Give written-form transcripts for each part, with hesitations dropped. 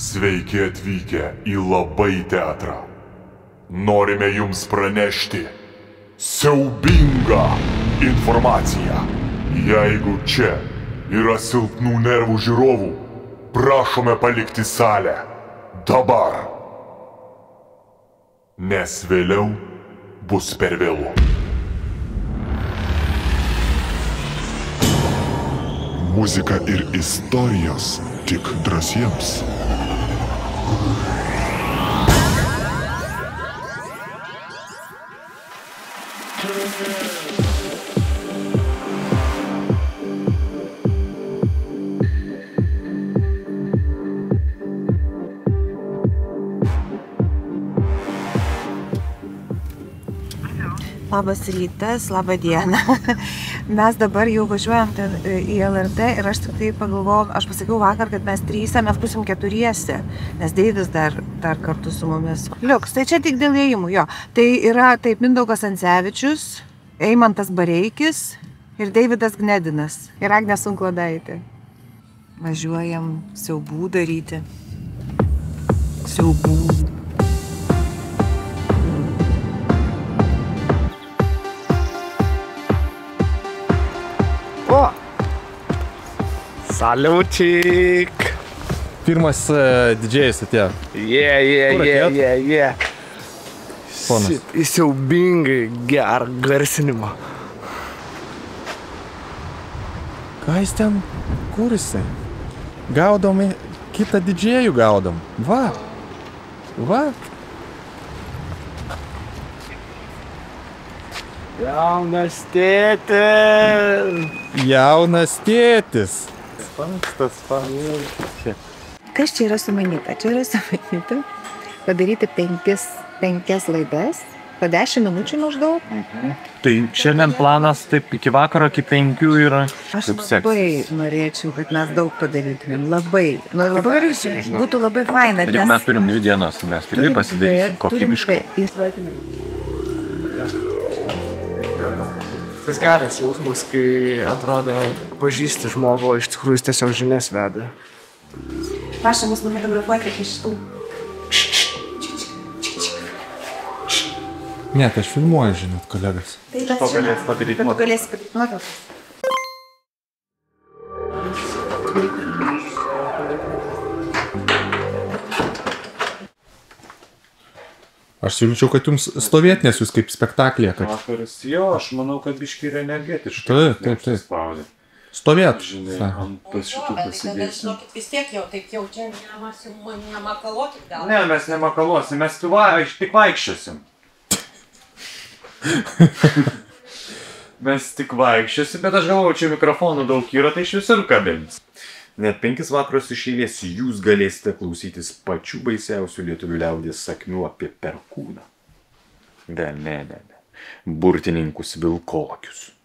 Sveiki atvykę į Labai teatrą. Norime jums pranešti siaubingą informaciją. Jeigu čia yra silpnų nervų žiūrovų, prašome palikti salę dabar. Nes vėliau bus per vėlu. Muzika ir istorijos tik drąsiems. Labas rytas, laba diena. Mes dabar jau važiuojam į LRT ir aš tik tai pagalvojau, aš pasakiau vakar, kad mes trysia, mes būsim keturiese, nes Deivis dar kartu su mumis. Liuks, tai čia tik dėl ėjimų, jo. Tai yra taip Mindaugas Ancevičius, Eimantas Bareikis ir Deividas Gnedinas ir Agnė Sunklodaitė. Važiuojam siaubų daryti. Siaubų. O! Saliučik! Pirmas didžėjus atėjo. Yeah. Ponas. Siaubingai gerą garsinimą. Ką jis ten kūrisi? Gaudom, kitą didžėjų gaudom. Va. Jaunas tėtis! Jaunas tėtis. Kas čia yra sumanyta? Čia yra sumanyta padaryti penkias laidas, po 10 minučių maždaug. Tai šiandien planas taip iki vakaro, iki 5 yra. Aš labai norėčiau, kad mes daug padarytumėm. Labai. Būtų labai faina. Bet mes turim 2 dienas, mes tikrai pasidarysim kokybiškai. Tas geras jausmas, kai atrodo pažįsti žmogų, iš tikrųjų jis tiesiog žinias veda. Prašom mus nufotografuoti iš šitų. Ne, tai aš filmuoju, žinot, kolegas. To galės padaryti. Bet tu galėsi padaryti nuotraukas. Aš siūlyčiau, kad jums stovėt, nes jūs kaip spektaklėje. Vakaras, jo, aš manau, kad biški yra energetiškai. Taip. Stovėt. Žinai, ant pas šitų pasidėsim. Vis tiek jau taip jaučia, nemakaloti gal. Ne, mes nemakaluosim, mes tik vaikščiosim. Mes tik vaikščiosim, bet aš galvoju, čia mikrofonų daug yra, tai iš visur kabins. Net 5 vakarus iš eilės jūs galėsite klausytis pačių baisiausių lietuvių liaudies sakmių apie perkūną. Ne. Burtininkus vilkolakius.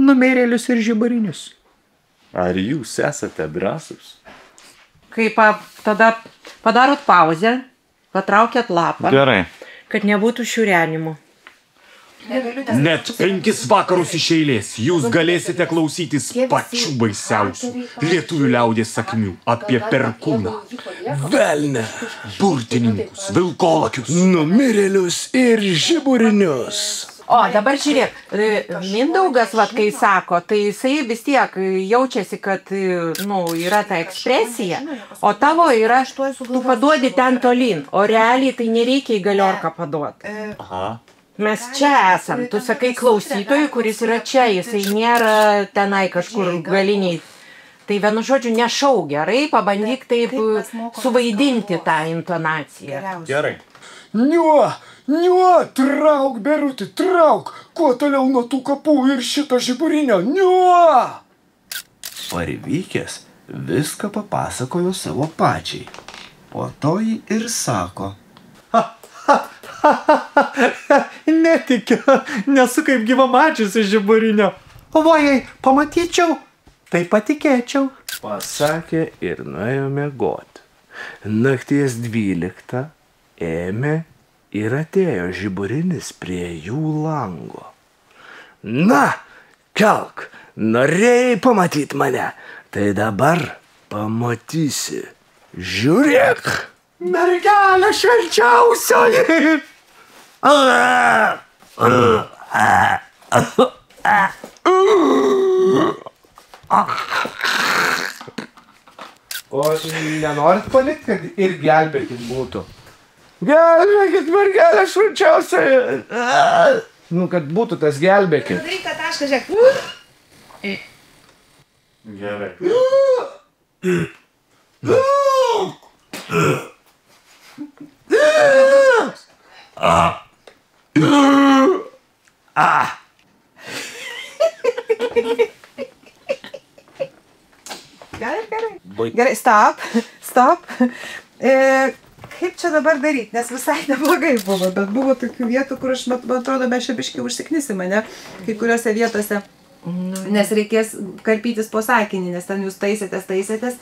Numerėlius ir žibarinius. Ar jūs esate drąsūs? Kaip tada padarot pauzę, patraukėt lapą. Gerai. Kad nebūtų šiurenimų. Net 5 vakarus iš eilės jūs galėsite klausytis pačių baisiausių lietuvių liaudies sakmių apie perkūną. Velne! Burtininkus, vilkolakius. Numirėlius ir žiburinius. O, dabar žiūrėk, Mindaugas, kai sako, tai jisai vis tiek jaučiasi, kad yra ta ekspresija, o tavo yra, tu paduodi ten tolyn, o realiai tai nereikia į galiorką paduoti. Aha. Mes čia esam, tu sakai klausytojui, kuris yra čia, jisai nėra tenai kažkur galiniai. Tai vienu žodžiu nešau, gerai, pabandyk taip suvaidinti tą intonaciją. Gerai. Niuo, trauk, Beruti, trauk, kuo toliau nuo tų kapų ir šito žiburinio, niuo! Parvykęs viską papasakojo savo pačiai, po to ji ir sako. Netikiu, nesu kaip gyvamačiusi žiburinio. O vojai, pamatyčiau, tai patikėčiau. Pasakė ir nuėjo miegoti. Nakties 12 ėmė ir atėjo žiburinis prie jų lango. Na, kelk, norėjai pamatyti mane, tai dabar pamatysi. Žiūrėk, mergelė švenčiausioji. O nenorit palikti, kad ir gelbėkit būtų? Gelbėkit, mergelė švenčiausioji. Nu, kad būtų tas gelbėkit. Padaryk tą tašką, žiūrėk. Gerai. Gerai, stop. Kaip čia dabar daryti, nes visai neblogai buvo, bet buvo tokių vietų, kur aš, man atrodo, mes čia biškai užsiknisim, ne, kai kuriuose vietose, nes reikės karpytis po sakinį, nes ten jūs taisėtės,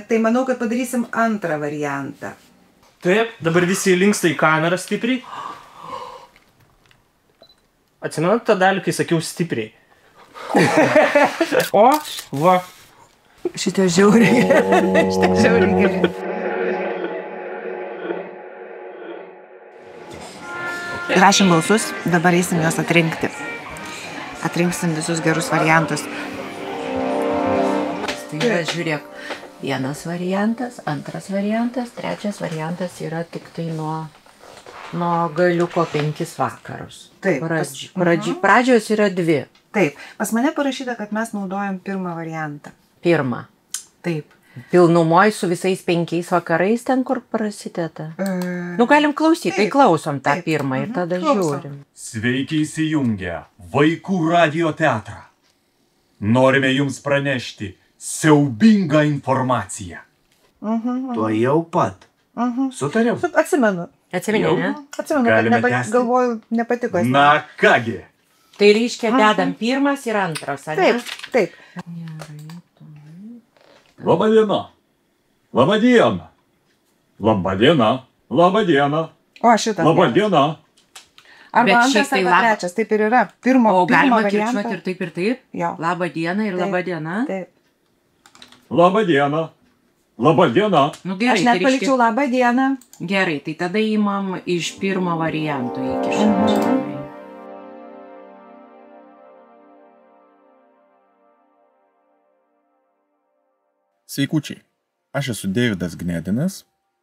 tai manau, kad padarysim antrą variantą. Taip, dabar visi linksta į kamerą stipriai. Atsimenat tą dalį, kai sakiau stipriai. O, va. Šitą žiauriai gerai. Rašym balsus, dabar eisim juos atrinkti. Atrinksim visus gerus variantus. Tai yra, žiūrėk, vienas variantas, antras variantas, trečias variantas yra tik tai nuo galiuko 5 vakarus. Taip. Pradžios yra 2. Taip, pas mane parašyta, kad mes naudojam pirmą variantą. Pirmą. Taip. Pilnumoj su visais 5 vakarais ten, kur prasideda. Nu, galim klausyti, tai klausom tą pirmą ir tada žiūrim. Sveiki įsijungę Vaikų radio teatrą. Norime jums pranešti siaubingą informaciją. Tuo jau pat. Sutariau. Atsimenu. Atsimeni, ne? Atsimenu, Galime kad tęsti? galvoju, nepatiko. Na kągi, Tai reiškia, dedam pirmas ir antras, ar ne? Taip. Labadiena. Labadiena. Labadiena. Labadiena. O, šitas. Labadiena. Arba Bet antras, šiaip tai arba trečias, taip ir yra. Pirmo O galima variantą. kirčiuoti ir taip ir taip? Jo. Labą dieną ir labą dieną. Taip. Labadiena. Labadiena. Nu gerai, Aš tai net palikčiau labą dieną. Gerai, tai tada įmam iš pirmo varianto įkišam. Sveikučiai, aš esu Deividas Gnedinas,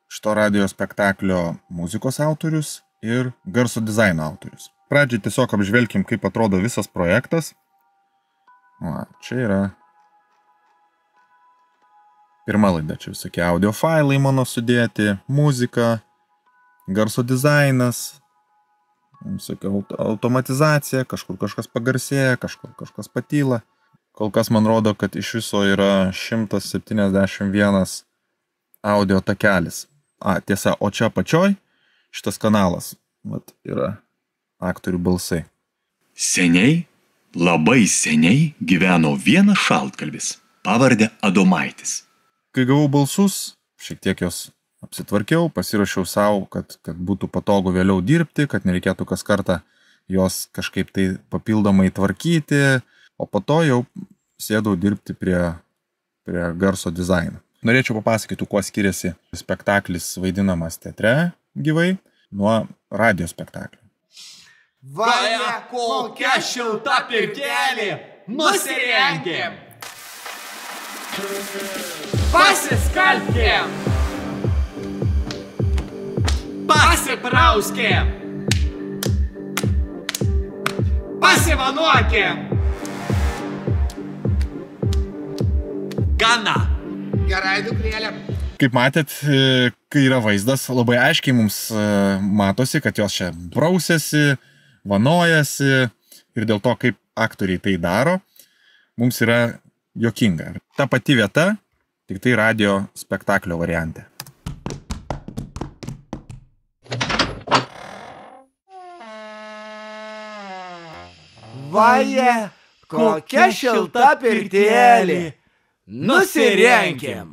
šito radio spektaklio muzikos autorius ir garso dizaino autorius. Pradžiai tiesiog apžvelkim, kaip atrodo visas projektas. Va, čia yra pirma laida, čia visokie audio failai mano sudėti, muzika, garso dizainas, visokia automatizacija, kažkur kažkas pagarsėja, kažkur kažkas patyla. Kol kas man rodo, kad iš viso yra 171 audio takelis. Tiesa, o čia apačioj šitas kanalas yra aktorių balsai. Seniai, labai seniai gyveno vienas šaltkalvis, pavardę Adomaitis. Kai gavau balsus, šiek tiek jos apsitvarkiau, pasiruošiau savo, kad būtų patogu vėliau dirbti, kad nereikėtų kas kartą jos kažkaip tai papildomai tvarkyti, o po to jau sėdau dirbti prie garso dizaino. Norėčiau papasakyti, kuo skiriasi spektaklis vaidinamas teatre gyvai nuo radio spektaklio. Vaja, kokia šilta pirtelė! Nusirengėm! Pasiskalbėm! Pasiprauskėm! Pasivanuokėm! Gana! Gerai, dukrėlė. Kaip matėt, kai yra vaizdas, labai aiškiai mums matosi, kad jos čia brausėsi, vanojasi ir dėl to, kaip aktoriai tai daro, mums yra juokinga. Ta pati vieta, tik tai radio spektaklio variante. Vaja, kokia šilta pirtelė! Nusirengėm!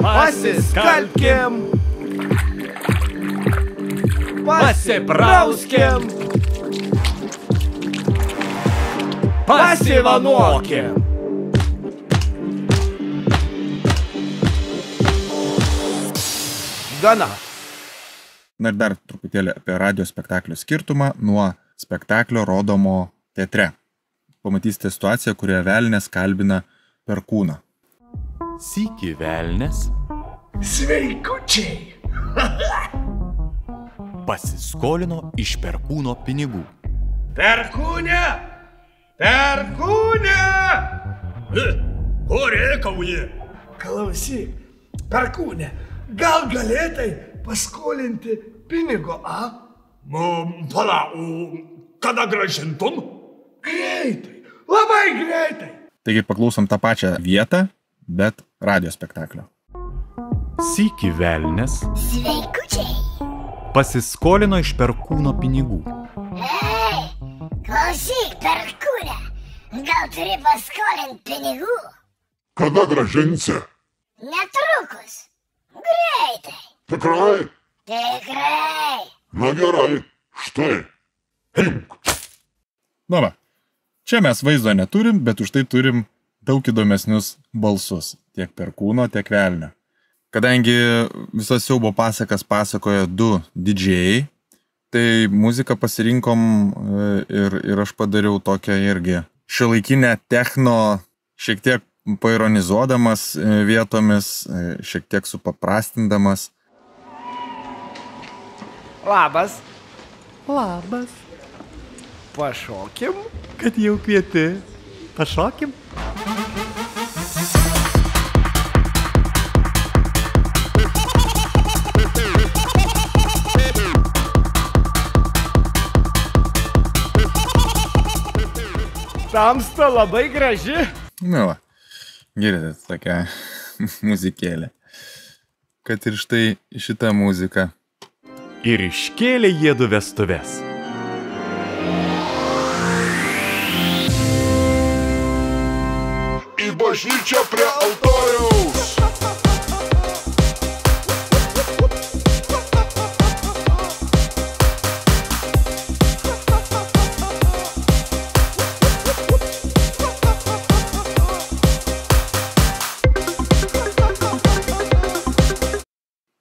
Pasiskalbėm! Pasiprauskėm! Pasivanuokėm! gana. Na ir dar truputėlį apie radio spektaklio skirtumą nuo spektaklio rodomo teatre. Pamatysite situaciją, kurioje velnės kalbina perkūną. Sykį velnės Sveikučiai. pasiskolino iš perkūno pinigų. Perkūne! Perkūne! Ko rėkauji? Klausyk, perkūne, gal galėtai paskolinti pinigo, a? Pala, kada grąžintum? Greitai, labai greitai. Taigi paklausom tą pačią vietą, bet radio spektaklio. Sykį velnės Sveikučiai. pasiskolino iš perkūno pinigų. Hei, klausyk, perkūne, gal turi paskolinti pinigų? Kada grąžinsi? Netrukus. Greitai. Tikrai? Tikrai. Na gerai, štai. Imk. Nu va, čia mes vaizdo neturim, bet už tai turim daug įdomesnius balsus, tiek perkūno, tiek velnio. Kadangi visas siaubo pasakas pasakoja du didžėjai, tai muziką pasirinkom ir aš padariau tokią irgi šiuolaikinę techno, šiek tiek paironizuodamas vietomis, šiek tiek supaprastindamas. Labas. Labas. Pašokim? Kad jau kvieti, pašokim. Tamsta labai graži. Nu va, girdėt tokią muzikėlę. Kad ir štai šitą muziką. Ir iškėlė jiedu vestuves. Į bažnyčią prie altoriaus.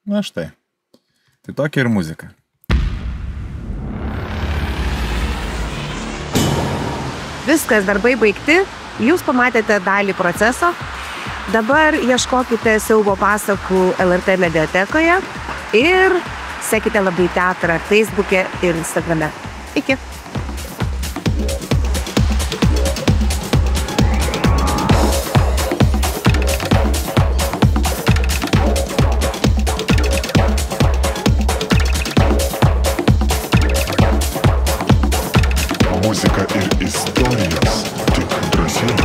Na štai. Tai tokia ir muzika. Viskas, darbai baigti, jūs pamatėte dalį proceso. Dabar ieškokite siaubo pasakų LRT mediatekoje ir sekite Labai teatrą Facebook'e ir Instagram'e. Iki. Muzika ir istorijos tik drąsiems.